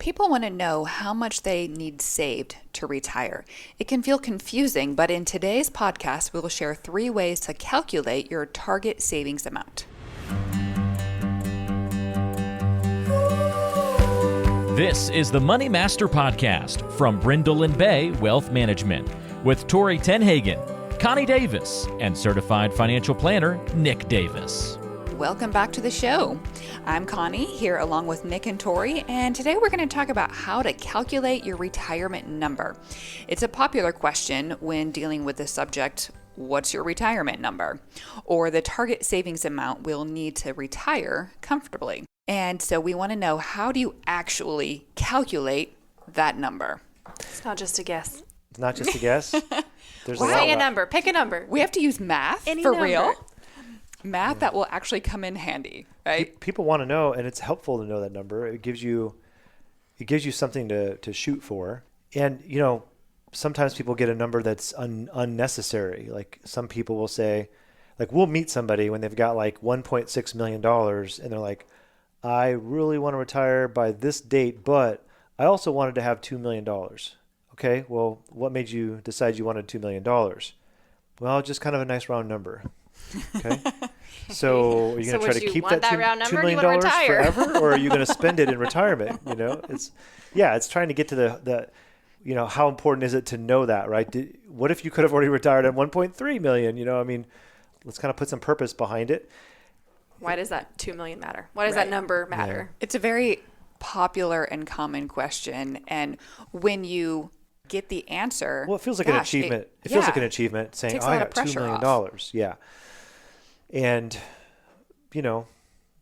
People want to know how much they need saved to retire. It can feel confusing, but in today's podcast, we will share 3 ways to calculate your target savings amount. This is the Money Master Podcast from Brindle Bay Wealth Management with Tori Tenhagen, Connie Davis, and certified financial planner Nick Davis. Welcome back to the show. I'm Connie here along with Nick and Tori, and today we're going to talk about how to calculate your retirement number. It's a popular question when dealing with the subject, what's your retirement number? Or the target savings amount we'll need to retire comfortably. And so we want to know, how do you actually calculate that number? It's not just a guess. It's not just a guess. There's Say a number. Pick a number. We have to use math Any for number. real. Math that will actually come in handy, right? People want to know, and it's helpful to know that number. It gives you something to shoot for. And, sometimes people get a number that's unnecessary. Like some people will say, like we'll meet somebody when they've got like $1.6 million and they're like, I really want to retire by this date, but I also wanted to have $2 million. Okay, well, what made you decide you wanted $2 million? Well, just kind of a nice round number. Okay. So are you going to try to keep that $2 million forever, or are you going to spend it in retirement? It's trying to get to the how important is it to know that, right? What if you could have already retired at 1.3 million? Let's kind of put some purpose behind it. Why does that 2 million matter? Why does that number matter? Yeah. It's a very popular and common question. And when you get the answer, well, it feels like an achievement. It feels like an achievement saying, I got $2 million. Off. Yeah. And,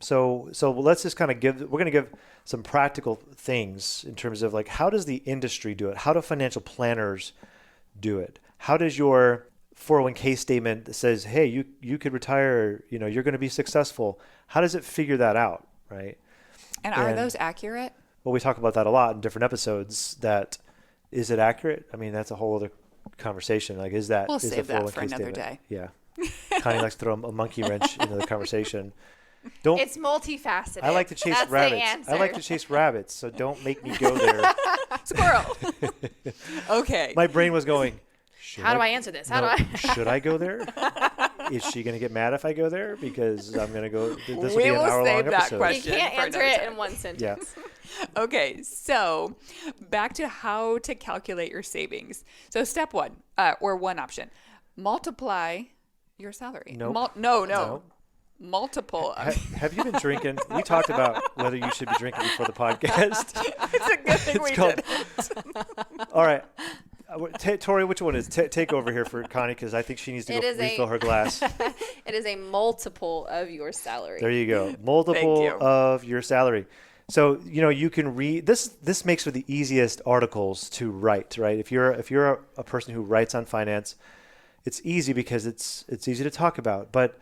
so let's just kind of we're going to give some practical things in terms of like, how does the industry do it? How do financial planners do it? How does your 401k statement that says, hey, you could retire, you're going to be successful. How does it figure that out? Right. And are those accurate? Well, we talk about that a lot in different episodes. Is it accurate? I mean, that's a whole other conversation. Like, we'll save that for another day. Yeah. Connie likes to throw a monkey wrench into the conversation. It's multifaceted. I like to chase rabbits. I like to chase rabbits, so don't make me go there. Squirrel. Okay. My brain was going, how do I answer this? Should I go there? Is she going to get mad if I go there? Because I'm going to go, this will be an hour-long that episode. You can't answer it in one sentence. Yeah. Okay, so back to how to calculate your savings. So step 1, or one option, multiply your salary. Nope. No. Multiple. Have you been drinking? We talked about whether you should be drinking before the podcast. It's a good thing we did it. All right. Tori, which one is? Take over here for Connie, because I think she needs to go refill her glass. It is a multiple of your salary. There you go. Multiple of your salary. So, you can read this. This makes for the easiest articles to write, right? If you're a person who writes on finance, it's easy because it's easy to talk about. But,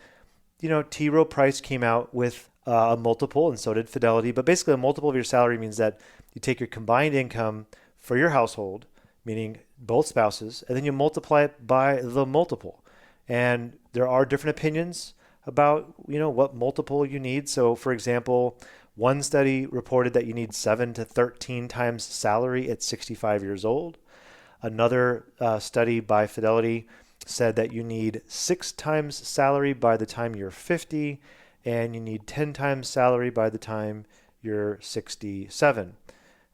T. Rowe Price came out with a multiple, and so did Fidelity. But basically, a multiple of your salary means that you take your combined income for your household, meaning both spouses, and then you multiply it by the multiple. And there are different opinions about, what multiple you need. So, for example, one study reported that you need 7 to 13 times salary at 65 years old. Another study by Fidelity said that you need 6 times salary by the time you're 50, and you need 10 times salary by the time you're 67.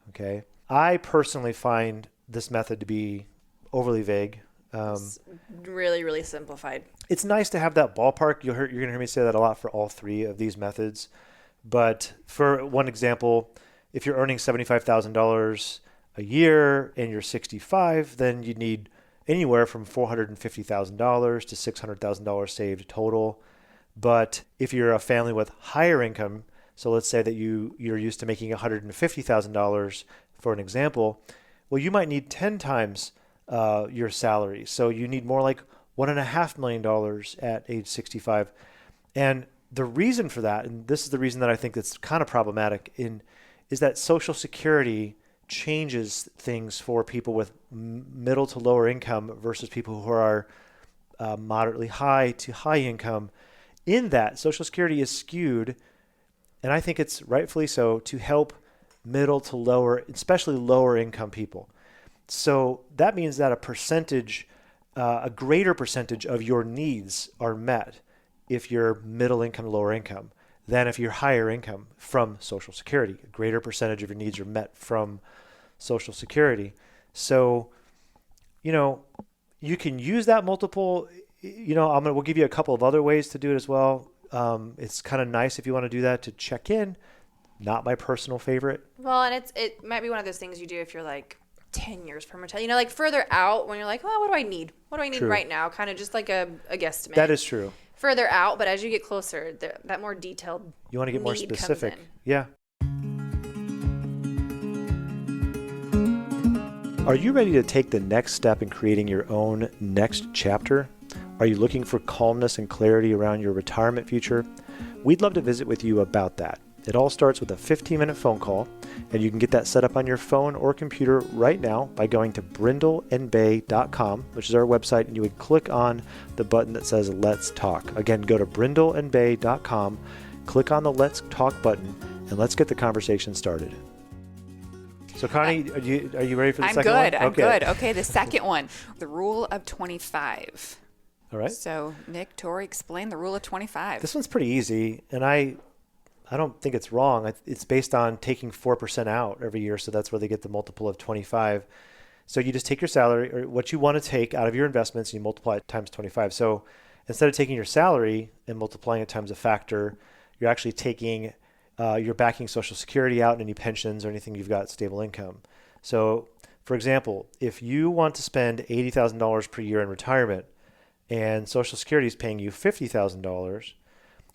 Okay. I personally find this method to be overly vague. It's really, really simplified. It's nice to have that ballpark. You're going to hear me say that a lot for all 3 of these methods. But for one example, if you're earning $75,000 a year and you're 65, then you need anywhere from $450,000 to $600,000 saved total. But if you're a family with higher income, so let's say that you're used to making $150,000 for an example, well, you might need 10 times your salary. So you need more like $1.5 million at age 65. And the reason for that, and this is the reason that I think that's kind of problematic, is that Social Security changes things for people with middle to lower income versus people who are moderately high to high income. In that, Social Security is skewed, and I think it's rightfully so, to help middle to lower, especially lower income people. So that means that a greater percentage of your needs are met if you're middle income to lower income than if you're higher income from Social Security. A greater percentage of your needs are met from Social Security. So, you can use that multiple. We'll give you a couple of other ways to do it as well. It's kind of nice if you want to do that to check in. Not my personal favorite. Well, and it might be one of those things you do if you're like 10 years from retirement, like further out when you're like, oh, what do I need? What do I need True. right now? Kind of just like a guesstimate. That is true. Further out, but as you get closer, that more detailed you want to get more specific. Comes in. Yeah. Are you ready to take the next step in creating your own next chapter? Are you looking for calmness and clarity around your retirement future? We'd love to visit with you about that. It all starts with a 15-minute phone call, and you can get that set up on your phone or computer right now by going to brindleandbay.com, which is our website, and you would click on the button that says Let's Talk. Again, go to brindleandbay.com, click on the Let's Talk button, and let's get the conversation started. So, Connie, are you ready for the second one? I'm good. Okay, the second one, the rule of 25. All right. So, Nick, Tori, explain the rule of 25. This one's pretty easy, and I don't think it's wrong. It's based on taking 4% out every year, so that's where they get the multiple of 25. So you just take your salary or what you want to take out of your investments, and you multiply it times 25. So instead of taking your salary and multiplying it times a factor, you're actually taking, you're backing Social Security out and any pensions or anything you've got stable income. So, for example, if you want to spend $80,000 per year in retirement and Social Security is paying you $50,000,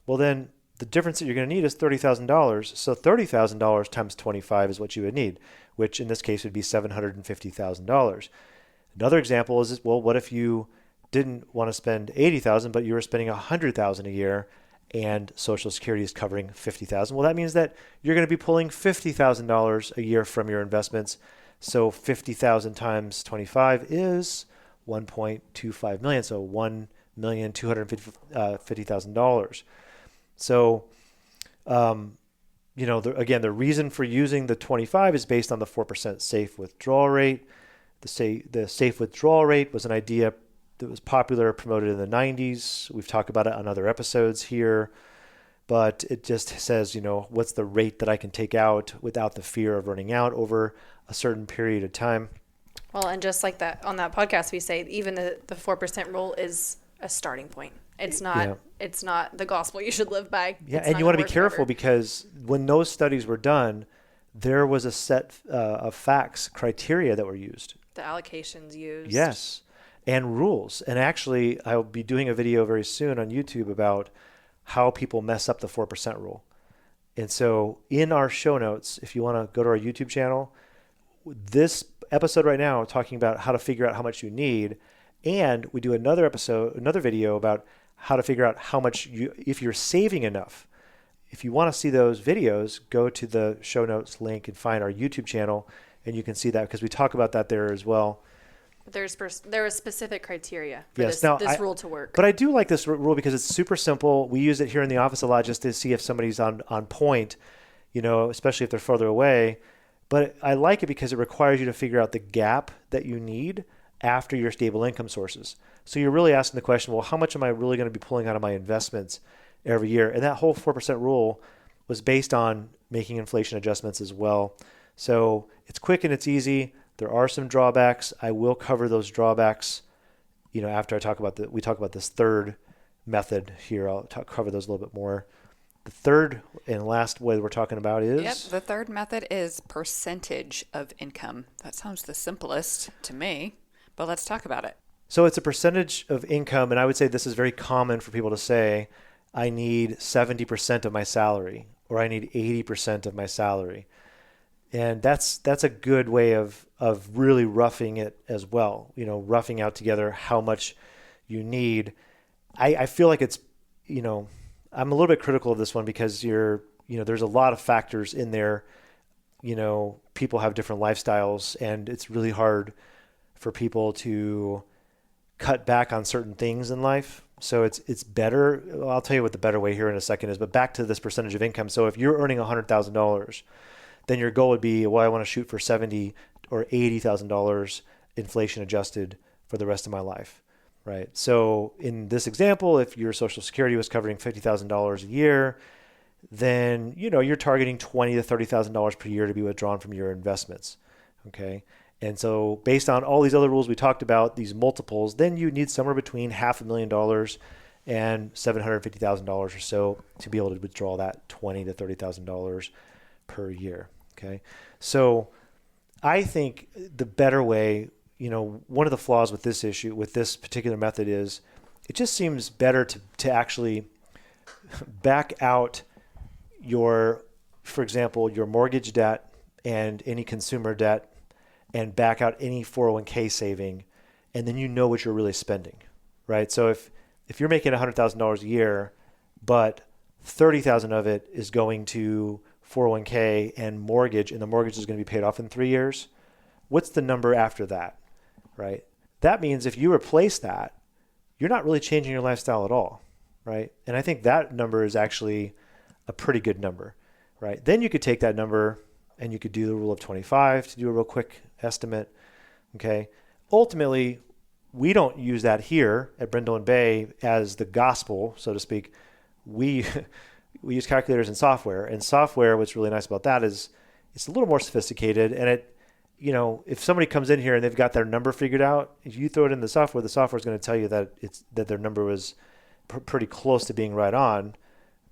well then the difference that you're going to need is $30,000. So $30,000 times 25 is what you would need, which in this case would be $750,000. Another example is, well, what if you didn't want to spend $80,000, but you were spending $100,000 a year and Social Security is covering $50,000? Well, that means that you're going to be pulling $50,000 a year from your investments. So 50,000 times 25 is 1.25 million. So $1,250,000. So, again, the reason for using the 25 is based on the 4% safe withdrawal rate. The safe withdrawal rate was an idea that was popular, promoted in the 90s. We've talked about it on other episodes here, but it just says, what's the rate that I can take out without the fear of running out over a certain period of time. Well, and just like that on that podcast, we say even the 4% rule is a starting point. It's not the gospel you should live by. Yeah, and you want to be careful because when those studies were done, there was a set of facts, criteria that were used. The allocations used. Yes, and rules. And actually, I'll be doing a video very soon on YouTube about how people mess up the 4% rule. And so in our show notes, if you want to go to our YouTube channel, this episode right now talking about how to figure out how much you need, and we do another video about how to figure out how much if you're saving enough. If you want to see those videos, go to the show notes link and find our YouTube channel, and you can see that because we talk about that there as well. There is specific criteria for this rule to work. But I do like this rule because it's super simple. We use it here in the office a lot just to see if somebody's on point, especially if they're further away. But I like it because it requires you to figure out the gap that you need after your stable income sources. So you're really asking the question, well, how much am I really going to be pulling out of my investments every year? And that whole 4% rule was based on making inflation adjustments as well. So it's quick and it's easy. There are some drawbacks. I will cover those drawbacks, after we talk about this third method here. I'll cover those a little bit more. The third and last way we're talking about is? Yep, the third method is percentage of income. That sounds the simplest to me, but let's talk about it. So it's a percentage of income, and I would say this is very common for people to say, I need 70% of my salary, or I need 80% of my salary. And that's a good way of really roughing it as well, roughing out together how much you need. I feel like it's, I'm a little bit critical of this one because there's a lot of factors in there. People have different lifestyles, and it's really hard for people to cut back on certain things in life. So it's better. I'll tell you what the better way here in a second is, but back to this percentage of income. So if you're earning $100,000, then your goal would be, well, I want to shoot for $70,000 or $80,000 inflation adjusted for the rest of my life, right? So in this example, if your Social Security was covering $50,000 a year, then you're targeting $20,000 to $30,000 per year to be withdrawn from your investments, okay? And so based on all these other rules we talked about, these multiples, then you need somewhere between $500,000 and $750,000 or so to be able to withdraw that $20,000 to $30,000 per year, okay? So I think the better way, one of the flaws with this issue, with this particular method is it just seems better to actually back out for example, your mortgage debt and any consumer debt and back out any 401k saving, and then what you're really spending, right? So if you're making $100,000 a year, but $30,000 of it is going to 401k and mortgage, and the mortgage is going to be paid off in 3 years, what's the number after that, right? That means if you replace that, you're not really changing your lifestyle at all, right? And I think that number is actually a pretty good number, right? Then you could take that number and you could do the rule of 25 to do a real quick estimate, okay? Ultimately, we don't use that here at Brindle and Bay as the gospel, so to speak. We use calculators and software. And software, what's really nice about that is it's a little more sophisticated. And if somebody comes in here and they've got their number figured out, if you throw it in the software is going to tell you that their number was pretty close to being right on,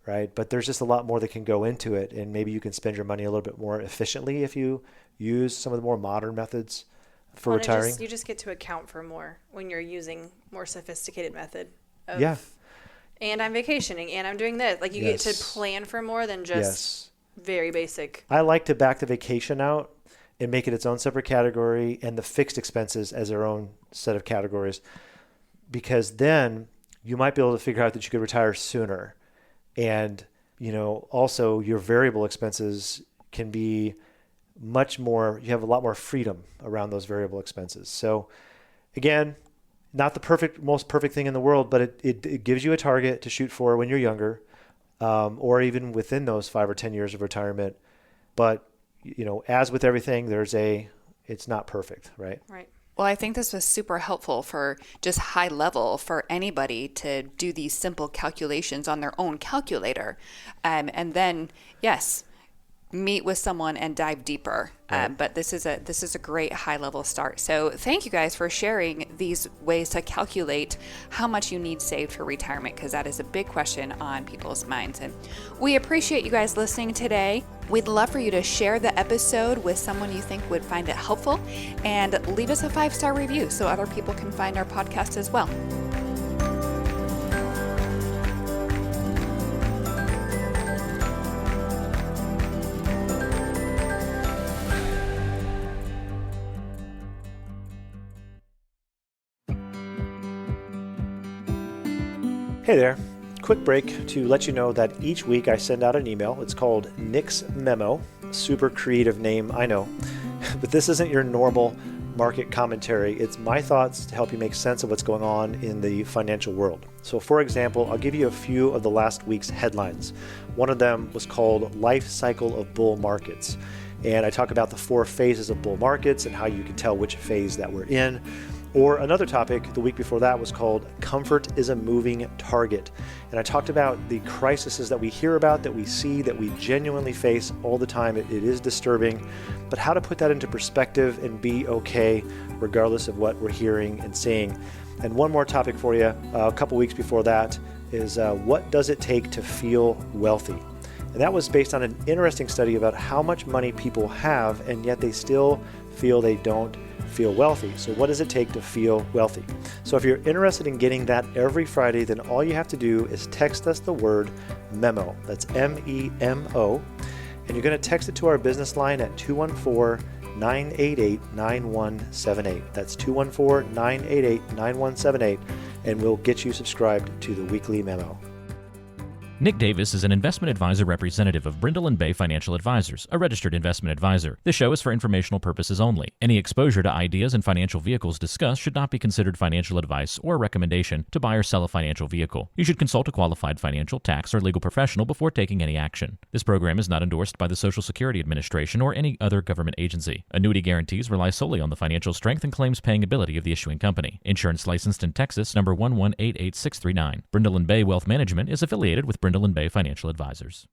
right? But there's just a lot more that can go into it, and maybe you can spend your money a little bit more efficiently if you use some of the more modern methods for retiring. You just get to account for more when you're using more sophisticated method. And I'm vacationing, and I'm doing this. Like you get to plan for more than just very basic. I like to back the vacation out and make it its own separate category, and the fixed expenses as their own set of categories, because then you might be able to figure out that you could retire sooner. And, also your variable expenses can be much more, you have a lot more freedom around those variable expenses. So again, not the most perfect thing in the world, but it gives you a target to shoot for when you're younger, or even within those 5 or 10 years of retirement. But, as with everything, it's not perfect, right? Right. Well, I think this was super helpful for just high level for anybody to do these simple calculations on their own calculator. And then, yes, meet with someone and dive deeper. But this is a great high level start. So thank you guys for sharing these ways to calculate how much you need saved for retirement, because that is a big question on people's minds. And we appreciate you guys listening today. We'd love for you to share the episode with someone you think would find it helpful, and leave us a 5-star review so other people can find our podcast as well. Hey there. Quick break to let you know that each week I send out an email. It's called Nick's Memo. Super creative name, I know. But this isn't your normal market commentary. It's my thoughts to help you make sense of what's going on in the financial world. So for example, I'll give you a few of the last week's headlines. One of them was called Life Cycle of Bull Markets. And I talk about the 4 phases of bull markets and how you can tell which phase that we're in. Or another topic the week before that was called Comfort is a Moving Target. And I talked about the crises that we hear about, that we see, that we genuinely face all the time. It is disturbing, but how to put that into perspective and be okay regardless of what we're hearing and seeing. And one more topic for you, a couple weeks before that, is what does it take to feel wealthy? And that was based on an interesting study about how much money people have, and yet they still feel they don't feel wealthy. So what does it take to feel wealthy? So if you're interested in getting that every Friday, then all you have to do is text us the word MEMO. That's MEMO. And you're going to text it to our business line at 214-988-9178. That's 214-988-9178. And we'll get you subscribed to the weekly memo. Nick Davis is an investment advisor representative of Brindle Bay Financial Advisors, a registered investment advisor. This show is for informational purposes only. Any exposure to ideas and financial vehicles discussed should not be considered financial advice or recommendation to buy or sell a financial vehicle. You should consult a qualified financial, tax, or legal professional before taking any action. This program is not endorsed by the Social Security Administration or any other government agency. Annuity guarantees rely solely on the financial strength and claims paying ability of the issuing company. Insurance licensed in Texas, number 1188639. Brindle Bay Wealth Management is affiliated with Brindle Bay Financial Advisors.